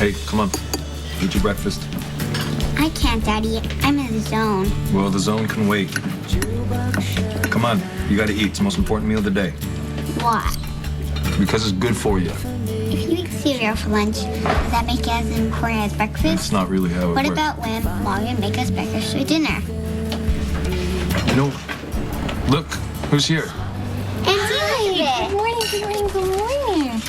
Hey, come on. Eat your breakfast. I can't, Daddy. I'm in the zone. Well, the zone can wait. Come on. You gotta eat. It's the most important meal of the day. Why? Because it's good for you. If you eat cereal for lunch, does that make it as important as breakfast? That's not really how it What works. about when Mom would make us breakfast for dinner? You know, look, who's here? Good morning, good morning, good morning.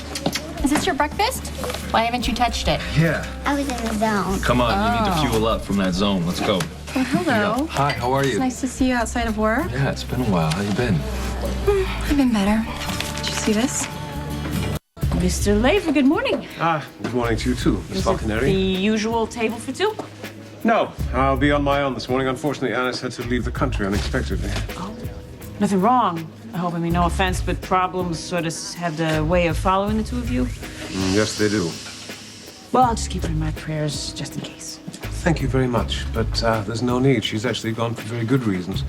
Is this your breakfast? Why haven't you touched it? Yeah. I was in the zone. Come on, you need to fuel up from that zone. Let's go. Well, hello. Hi, how are you? It's nice to see you outside of work. Yeah, it's been a while. How you been? I've been better. Did you see this? Mr. Laver, good morning. Good morning to you too, Miss Is it the Falconeri. usual table for two? No, I'll be on my own this morning. Unfortunately, Anna's had to leave the country unexpectedly. Nothing wrong. I hope, no offense, but problems sort of have the way of following the two of you. Yes, they do. Well, I'll just keep her in my prayers just in case. Thank you very much, but there's no need. She's actually gone for very good reasons.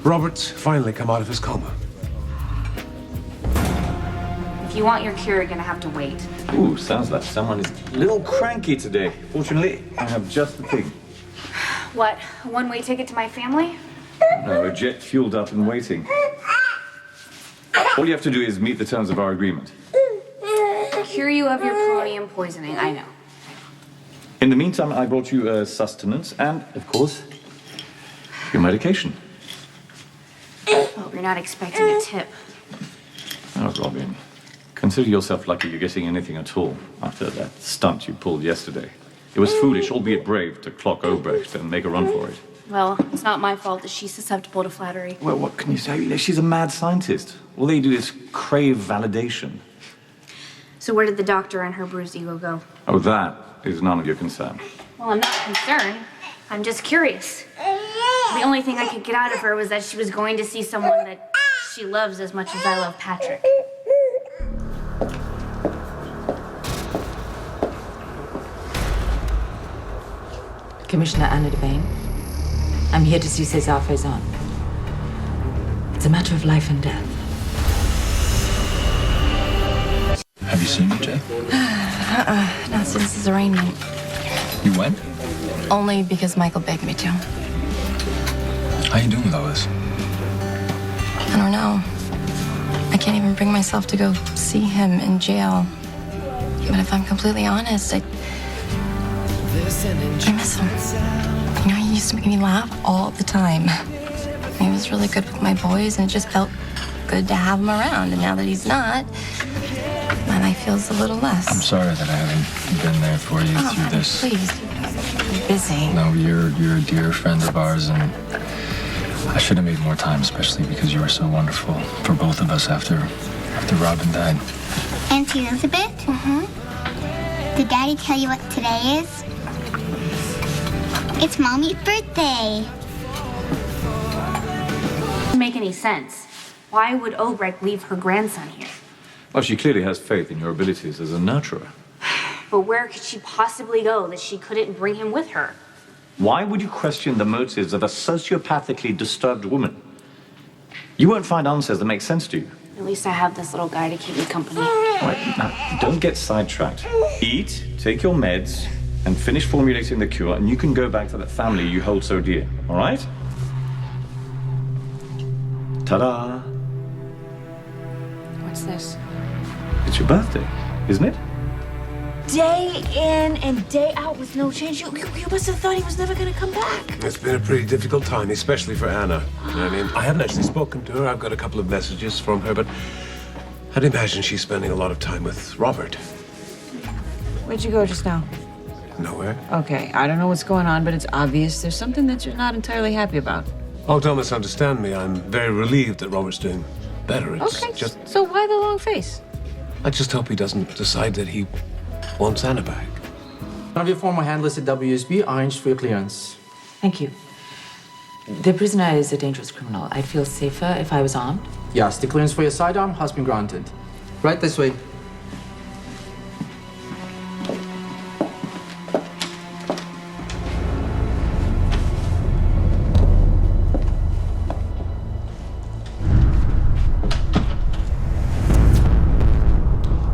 Robert's finally come out of his coma. If you want your cure, you're gonna have to wait. Ooh, sounds like someone is a little cranky today. Fortunately, I have just the thing. What? A one-way ticket to my family? No, a jet fueled up and waiting. All you have to do is meet the terms of our agreement. Cure you of your polonium poisoning, I know. In the meantime, I brought you sustenance and, of course, your medication. Hope you're not expecting a tip. Oh, Robin, consider yourself lucky you're getting anything at all after that stunt you pulled yesterday. It was foolish, albeit brave, to clock Obrecht and make a run for it. Well, it's not my fault that she's susceptible to flattery. Well, what can you say? She's a mad scientist. All they do is crave validation. So where did the doctor and her bruised ego go? Oh, that is none of your concern. Well, I'm not concerned. I'm just curious. The only thing I could get out of her was that she was going to see someone that she loves as much as I love Patrick. Commissioner Anna Devane, I'm here to see César Faison. It's a matter of life and death. Have you seen him, Jay? Not since his arraignment. You went? Only because Michael begged me to. How you doing with all this? I don't know. I can't even bring myself to go see him in jail. But if I'm completely honest, I miss him. You know, he used to make me laugh all the time. He was really good with my boys, and it just felt good to have him around. And now that he's not, my life feels a little less. I'm sorry that I haven't been there for you through this. Please, you're busy. No, you're a dear friend of ours, and I should have made more time, especially because you were so wonderful for both of us after Robin died. Auntie Elizabeth? Did Daddy tell you what today is? It's Mommy's birthday. Doesn't make any sense. Why would Obrecht leave her grandson here? Well, she clearly has faith in your abilities as a nurturer. But where could she possibly go that she couldn't bring him with her? Why would you question the motives of a sociopathically disturbed woman? You won't find answers that make sense to you. At least I have this little guy to keep me company. All right, now, don't get sidetracked. Eat, take your meds, and finish formulating the cure, and you can go back to that family you hold so dear, all right? Ta-da! What's this? It's your birthday, isn't it? Day in and day out with no change. You must have thought he was never going to come back. It's been a pretty difficult time, especially for Anna. I mean, I haven't actually spoken to her. I've got a couple of messages from her, but I'd imagine she's spending a lot of time with Robert. Where'd you go just now? Nowhere. Okay, I don't know what's going on, but it's obvious there's something that you're not entirely happy about. Oh, don't misunderstand me. I'm very relieved that Robert's doing better. It's Okay, just, so why the long face? I just hope he doesn't decide that he wants Anna back. One of your former handlers at WSB arranged for your clearance. Thank you. The prisoner is a dangerous criminal. I'd feel safer if I was armed. Yes, the clearance for your sidearm has been granted. Right this way.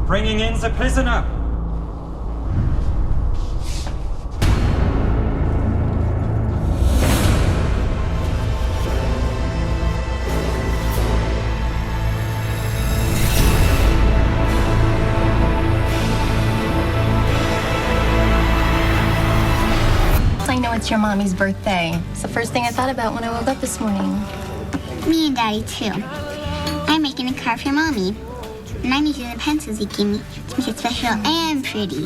Bringing in the prisoner. It's your mommy's birthday. It's the first thing I thought about when I woke up this morning. Me and Daddy, too. I'm making a card for Mommy. And I'm using the pencils you gave me to make it special and pretty.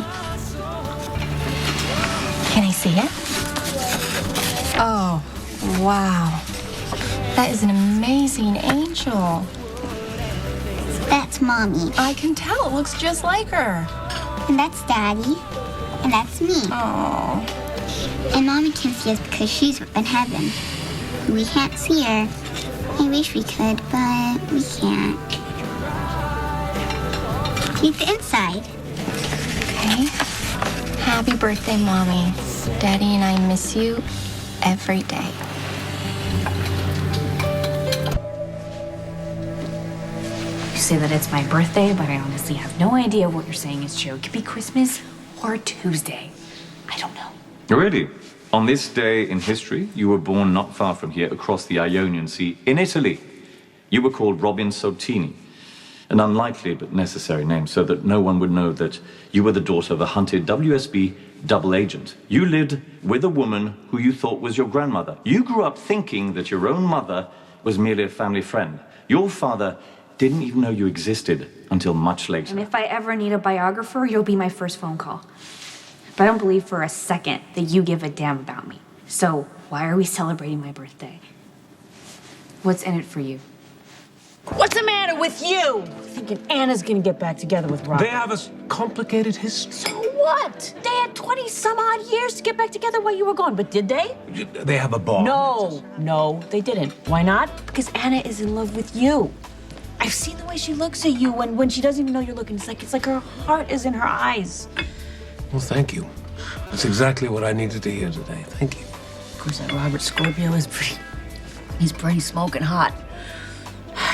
Can I see it? Oh, wow. That is an amazing angel. That's Mommy. I can tell. It looks just like her. And that's Daddy. And that's me. Oh. And Mommy can see us because she's in heaven. We can't see her. I wish we could, but we can't. Read the inside. Okay. Happy birthday, Mommy. Daddy and I miss you every day. You say that it's my birthday, but I honestly have no idea what you're saying is true. It could be Christmas or Tuesday. I don't know. Really? On this day in history, you were born not far from here, across the Ionian Sea, in Italy. You were called Robin Sotini, an unlikely but necessary name, so that no one would know that you were the daughter of a hunted WSB double agent. You lived with a woman who you thought was your grandmother. You grew up thinking that your own mother was merely a family friend. Your father didn't even know you existed until much later. And if I ever need a biographer, you'll be my first phone call. But I don't believe for a second that you give a damn about me. So why are we celebrating my birthday? What's in it for you? What's the matter with you? Thinking Anna's gonna get back together with Robert. They have a complicated history. So what? They had 20 some odd years to get back together while you were gone, but did they? They have a bond. No, they didn't. Why not? Because Anna is in love with you. I've seen the way she looks at you when she doesn't even know you're looking. It's like her heart is in her eyes. Well, thank you. That's exactly what I needed to hear today. Thank you. Of course, that Robert Scorpio is he's pretty smoking hot.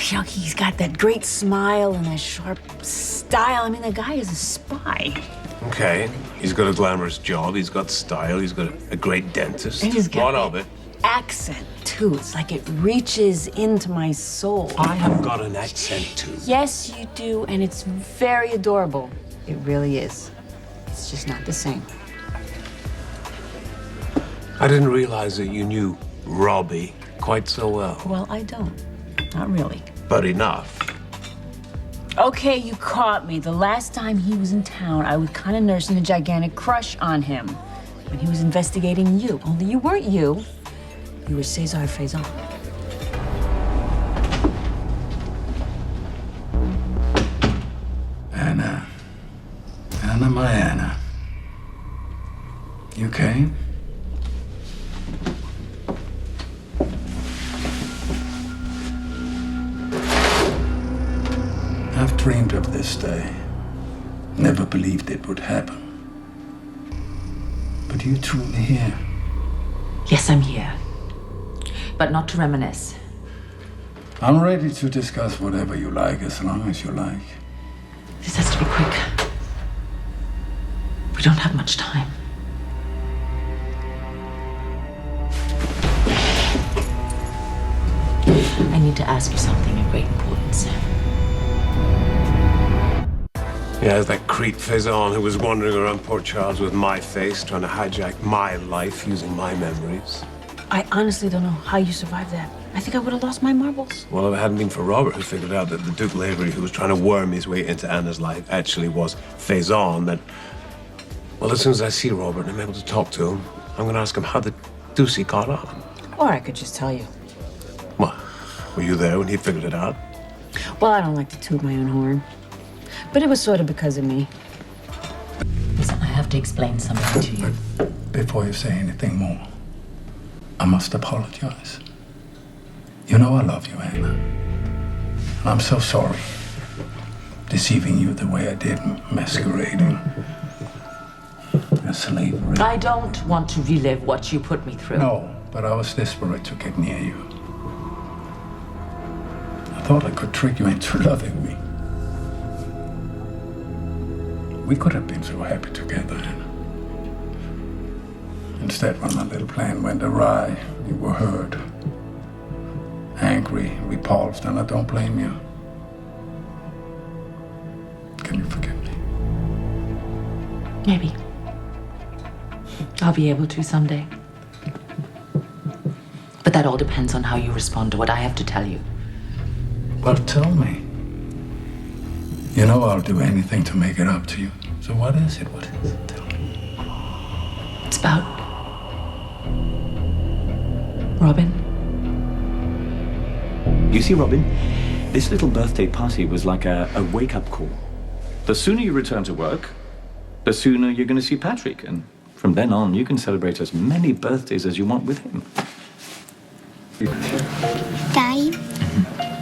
You know, he's got that great smile and that sharp style. I mean, the guy is a spy. Okay. He's got a glamorous job. He's got style. He's got a great dentist. And he's got One of it. accent, too. It's like it reaches into my soul. I have got an accent, too. Yes, you do, and it's very adorable. It really is. It's just not the same. I didn't realize that you knew Robbie quite so well. Well, I don't. Not really. But enough. Okay, you caught me. The last time he was in town, I was kind of nursing a gigantic crush on him. When he was investigating you. Only you weren't you. You were César Faison. Anna. Anna, my Anna. You okay? I've dreamed of this day. Never believed it would happen. But you truly here. Yes, I'm here. But not to reminisce. I'm ready to discuss whatever you like, as long as you like. This has to be quick. We don't have much time. I need to ask you something of great importance. Yeah, there's that creep Faison who was wandering around Port Charles with my face, trying to hijack my life using my memories. I honestly don't know how you survived that. I think I would have lost my marbles. Well, if it hadn't been for Robert, who figured out that the Duke Lavery, who was trying to worm his way into Anna's life, actually was Faison, then... Well, as soon as I see Robert and I'm able to talk to him, I'm going to ask him how the deuce he got on. Or I could just tell you. What? Were you there when he figured it out? Well, I don't like to toot my own horn. But it was sort of because of me. Listen, I have to explain something to you. Before you say anything more, I must apologize. You know I love you, Anna. And I'm so sorry. Deceiving you the way I did, masquerading as slavery. I don't want to relive what you put me through. No, but I was desperate to get near you. I thought I could trick you into loving me. We could have been so happy together, Anna. Instead, when my little plan went awry, you were hurt, angry, repulsed, and I don't blame you. Can you forgive me? Maybe. I'll be able to someday. that all depends on how you respond to what I have to tell you. Well, tell me. You know I'll do anything to make it up to you. So what is it? What is it? Tell me. It's about Robin. You see, Robin, this little birthday party was like a wake-up call. The sooner you return to work, the sooner you're going to see Patrick. And from then on, you can celebrate as many birthdays as you want with him. Daddy,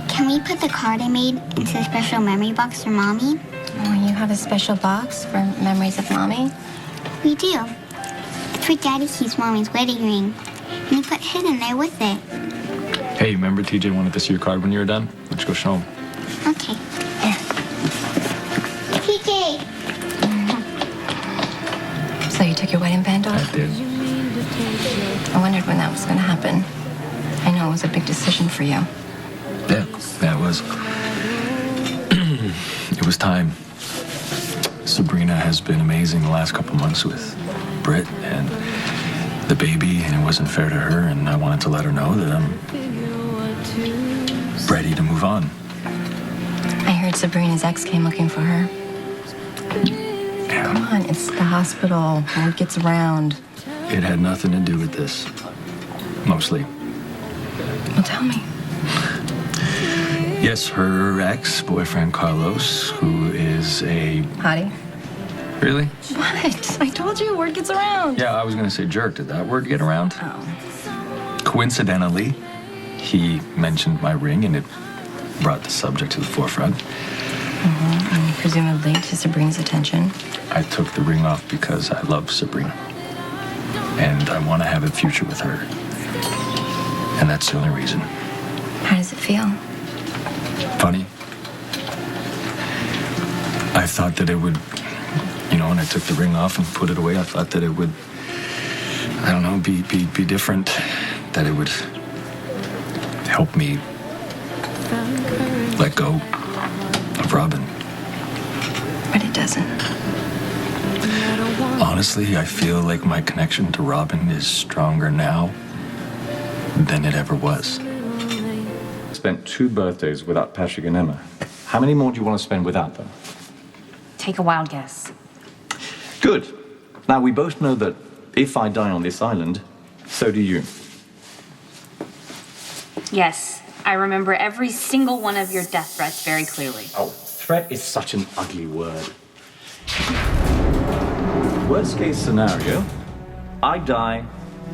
can we put the card I made into a special memory box for Mommy? Oh, you have a special box for memories of Mommy? We do. It's where Daddy keeps Mommy's wedding ring. And he put his in there with it. Hey, remember TJ wanted to see your card when you were done? Let's go show him. Okay. Here. TJ! So you took your wedding band off? I did. I wondered when that was going to happen. I know it was a big decision for you. Yeah, it was. It was time. Sabrina has been amazing the last couple months with Britt and the baby, and it wasn't fair to her, and I wanted to let her know that I'm ready to move on. I heard Sabrina's ex came looking for her. Yeah. Come on, it's the hospital. Word gets around. It had nothing to do with this. Mostly. Well, tell me. Yes, her ex-boyfriend Carlos, who is a... Hottie? Really? What? I told you, word gets around. Yeah, I was going to say jerk. Did that word get around? Oh. Coincidentally, he mentioned my ring, and it brought the subject to the forefront. Mm-hmm. And presumably to Sabrina's attention. I took the ring off because I love Sabrina. And I want to have a future with her. And that's the only reason. How does it feel? Funny. I thought that it would, when I took the ring off and put it away, I thought that it would, I don't know, be different. That it would help me let go of Robin. But it doesn't. Honestly, I feel like my connection to Robin is stronger now than it ever was. Spent 2 birthdays without Patrick and Emma. How many more do you want to spend without them? Take a wild guess. Good. Now, we both know that if I die on this island, so do you. Yes, I remember every single one of your death threats very clearly. Oh, threat is such an ugly word. Worst case scenario, I die,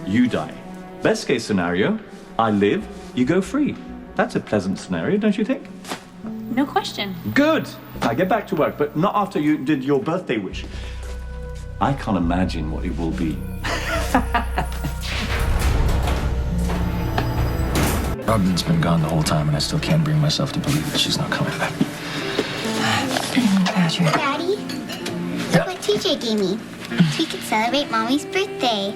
you die. Best case scenario, I live, you go free. That's a pleasant scenario, don't you think? No question. Good. Now get back to work, but not after you did your birthday wish. I can't imagine what it will be. Robin's been gone the whole time, and I still can't bring myself to believe that she's not coming back. Patrick. Daddy, look what TJ gave me. So we could celebrate Mommy's birthday.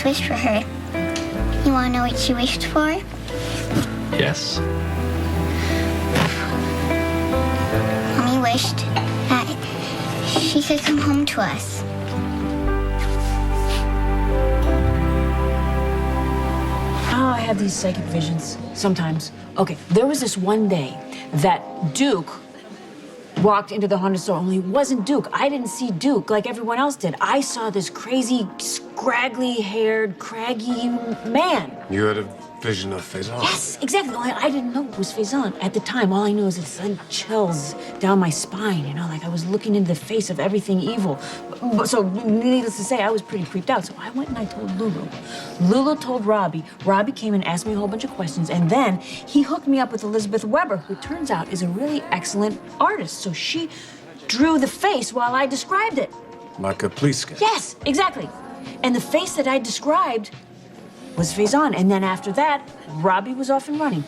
Wish for her. You want to know what she wished for? Yes. Mommy wished that she could come home to us. Oh, I have these psychic visions sometimes. Okay, there was this one day that Duke walked into the haunted store, only it wasn't Duke. I didn't see Duke like everyone else did. I saw this crazy, scraggly-haired, craggy man. You had a vision of Faison. Yes, exactly. Only I didn't know it was Faison. At the time, all I knew is it sent chills down my spine, you know, like I was looking into the face of everything evil. So, needless to say, I was pretty creeped out. So I went and I told Lulu. Lulu told Robbie. Robbie came and asked me a whole bunch of questions. And then he hooked me up with Elizabeth Weber, who turns out is a really excellent artist. So she drew the face while I described it. Like a police sketch. Yes, exactly. And the face that I described was Faison. And then after that, Robbie was off and running.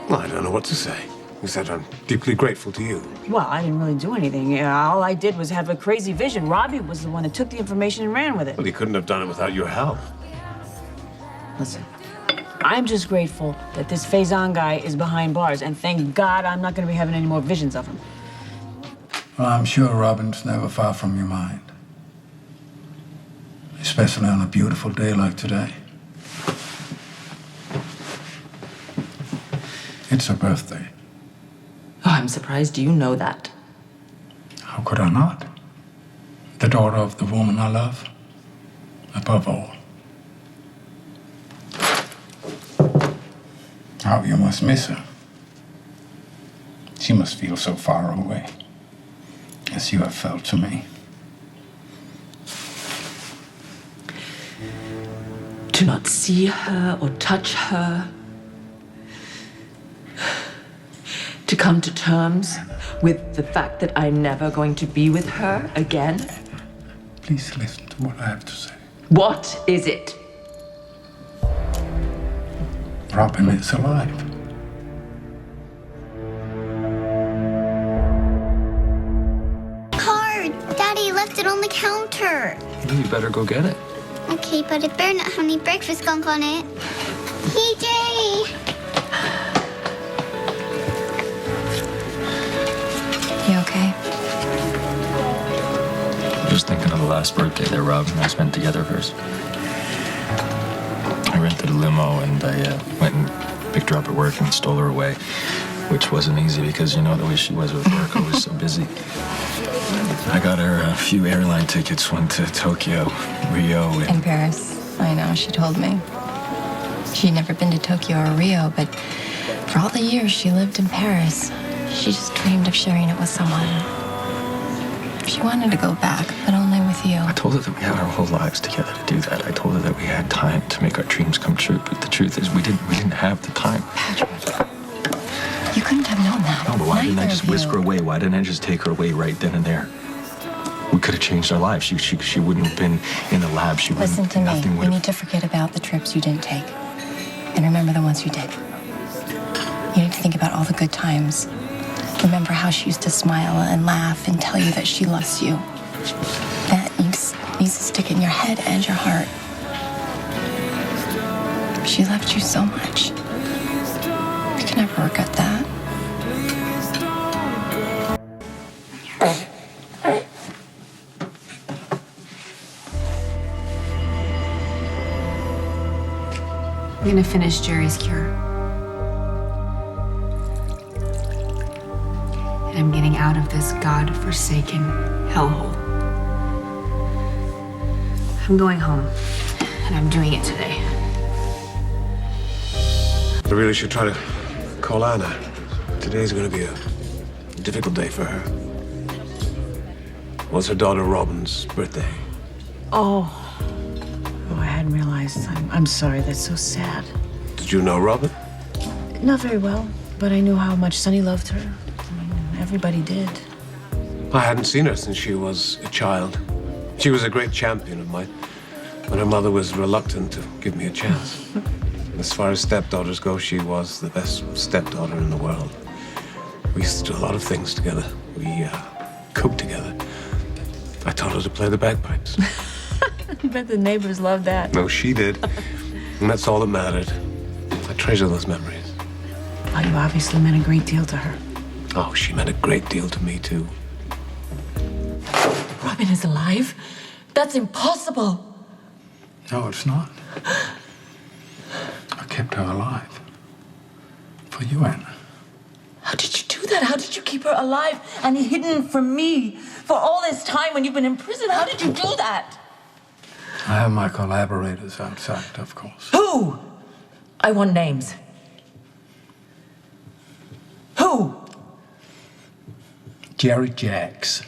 Well, I don't know what to say. Except I'm deeply grateful to you. Well, I didn't really do anything. All I did was have a crazy vision. Robbie was the one that took the information and ran with it. Well, he couldn't have done it without your help. Listen, I'm just grateful that this Faison guy is behind bars. And thank God I'm not going to be having any more visions of him. Well, I'm sure Robin's never far from your mind. Especially on a beautiful day like today. It's her birthday. Oh, I'm surprised you know that. How could I not? The daughter of the woman I love, above all. How you must miss her. She must feel so far away, as you have felt to me. To not see her or touch her. To come to terms with the fact that I'm never going to be with her again. Please listen to what I have to say. What is it? Robin is alive. Card! Daddy left it on the counter. You better go get it. Okay, but it better not have any breakfast gunk on it. PJ! You okay? Just thinking of the last birthday that Rob and I spent together first. I rented a limo and I went and picked her up at work and stole her away, which wasn't easy because you know the way she was with work. I was so busy. I got her a few airline tickets, one to Tokyo, Rio, In and Paris. I know, she told me. She'd never been to Tokyo or Rio, but for all the years she lived in Paris, she just dreamed of sharing it with someone. She wanted to go back, but only with you. I told her that we had our whole lives together to do that. I told her that we had time to make our dreams come true, but the truth is we didn't have the time. Patrick, you couldn't have known that. No, but why didn't I Neither just of you. whisk her away? Why didn't I just take her away right then and there? We could have changed our lives. She wouldn't have been in the lab. She wouldn't. Listen to me. Nothing You would need have. to forget about the trips you didn't take. And remember the ones you did. You need to think about all the good times. Remember how she used to smile and laugh and tell you that she loves you. That needs to stick in your head and your heart. She loved you so much. You can never regret that. I'm gonna finish Jerry's cure. And I'm getting out of this God-forsaken hellhole. I'm going home, and I'm doing it today. I really should try to call Anna. Today's going to be a difficult day for her. Well, it's her daughter Robin's birthday. Oh, I hadn't realized. I'm sorry. That's so sad. Did you know Robin? Not very well, but I knew how much Sonny loved her. I mean, everybody did. I hadn't seen her since she was a child. She was a great champion of mine, but her mother was reluctant to give me a chance. As far as stepdaughters go, she was the best stepdaughter in the world. We used to do a lot of things together. We cooked together. I taught her to play the bagpipes. I bet the neighbors loved that. No, she did. And that's all that mattered. I treasure those memories. Well, you obviously meant a great deal to her. Oh, she meant a great deal to me, too. Robin is alive? That's impossible. No, it's not. I kept her alive. For you, Anna. How did you do that? How did you keep her alive and hidden from me for all this time when you've been in prison? How did you do that? I have my collaborators outside, of course. Who? I want names. Who? Jerry Jacks.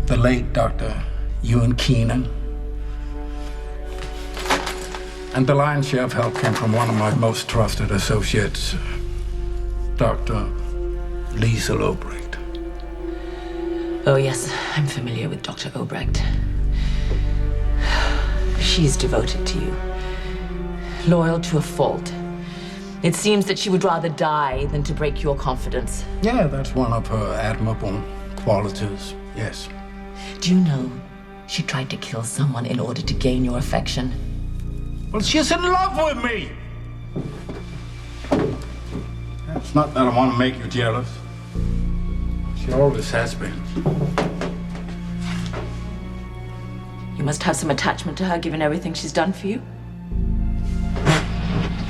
The late Dr. Ewan Keenan. And the lion's share of help came from one of my most trusted associates, Dr. Liesel Obrecht. Oh, yes, I'm familiar with Dr. Obrecht. She's devoted to you, loyal to a fault. It seems that she would rather die than to break your confidence. Yeah, that's one of her admirable qualities, yes. Do you know she tried to kill someone in order to gain your affection? Well, she's in love with me! It's not that I want to make you jealous. She always has been. You must have some attachment to her, given everything she's done for you.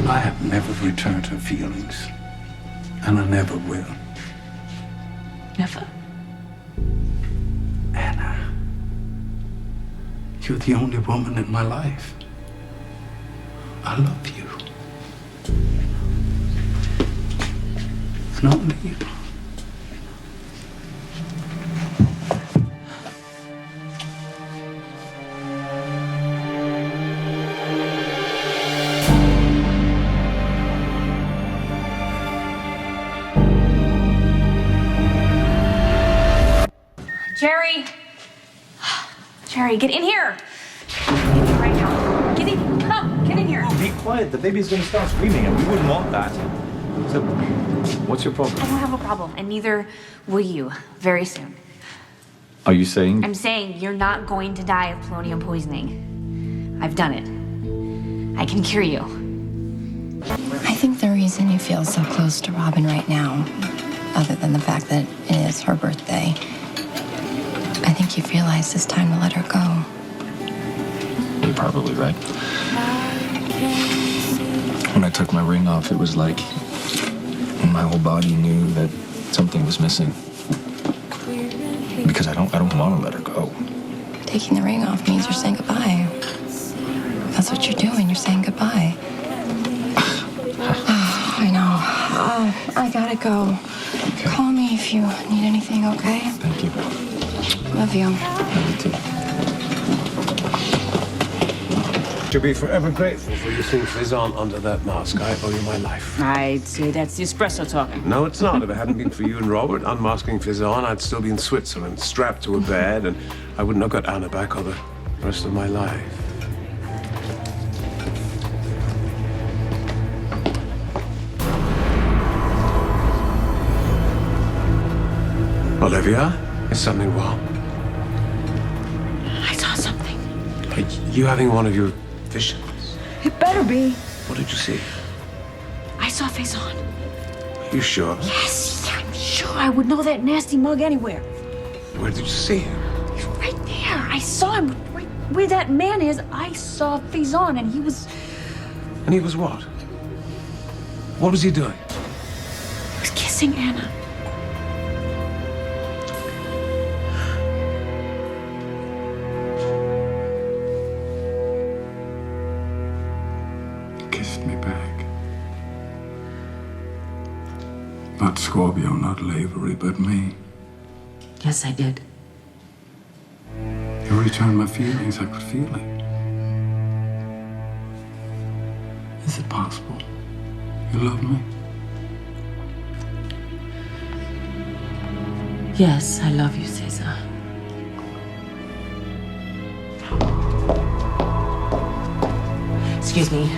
I have never returned her feelings, and I never will. Never. Anna, you're the only woman in my life. I love you. And only you. Jerry! Jerry, get in here! Right now. Get in. Come, get in here. Be quiet. The baby's going to start screaming, and we wouldn't want that. So, what's your problem? I don't have a problem, and neither will you very soon. Are you saying? I'm saying you're not going to die of polonium poisoning. I've done it. I can cure you. I think the reason you feel so close to Robin right now, other than the fact that it is her birthday, I think you've realized it's time to let her go. You're probably right. When I took my ring off, it was like my whole body knew that something was missing. Because I don't want to let her go. Taking the ring off means you're saying goodbye. That's what you're doing. You're saying goodbye. I know. I gotta go. Okay. Call me if you need anything, okay? Thank you. Love you. Love you too. To be forever grateful for you seeing Faison under that mask. I owe you my life. I'd say that's the espresso talking. No, it's not. If it hadn't been for you and Robert unmasking Faison, I'd still be in Switzerland, strapped to a bed, and I wouldn't have got Anna back all the rest of my life. Olivia, is something wrong? I saw something. Are you having one of your visions? It better be. What did you see? I saw Faison. Are you sure? Yes, I'm sure I would know that nasty mug anywhere. Where did you see him? He's right there. I saw him right where that man is. I saw Faison, and he was... And he was what? What was he doing? He was kissing Anna. Kissed me back. Not Scorpio, not Lavery, but me. Yes, I did. You returned my feelings, I could feel it. Is it possible? You love me? Yes, I love you, Cesar. Excuse me.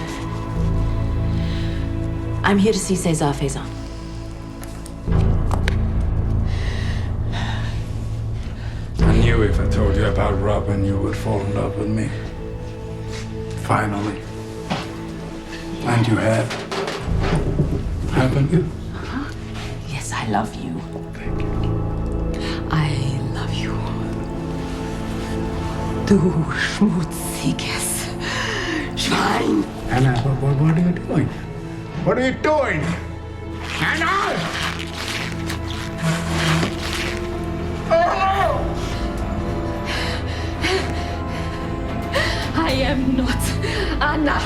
I'm here to see Cesar Faison. I knew if I told you about Robin, you would fall in love with me. Finally. And you have. Haven't you? Yes, I love you. Thank you. I love you. Du schmutziges Schwein. Anna, what are you doing? What are you doing? Anna! I am not Anna.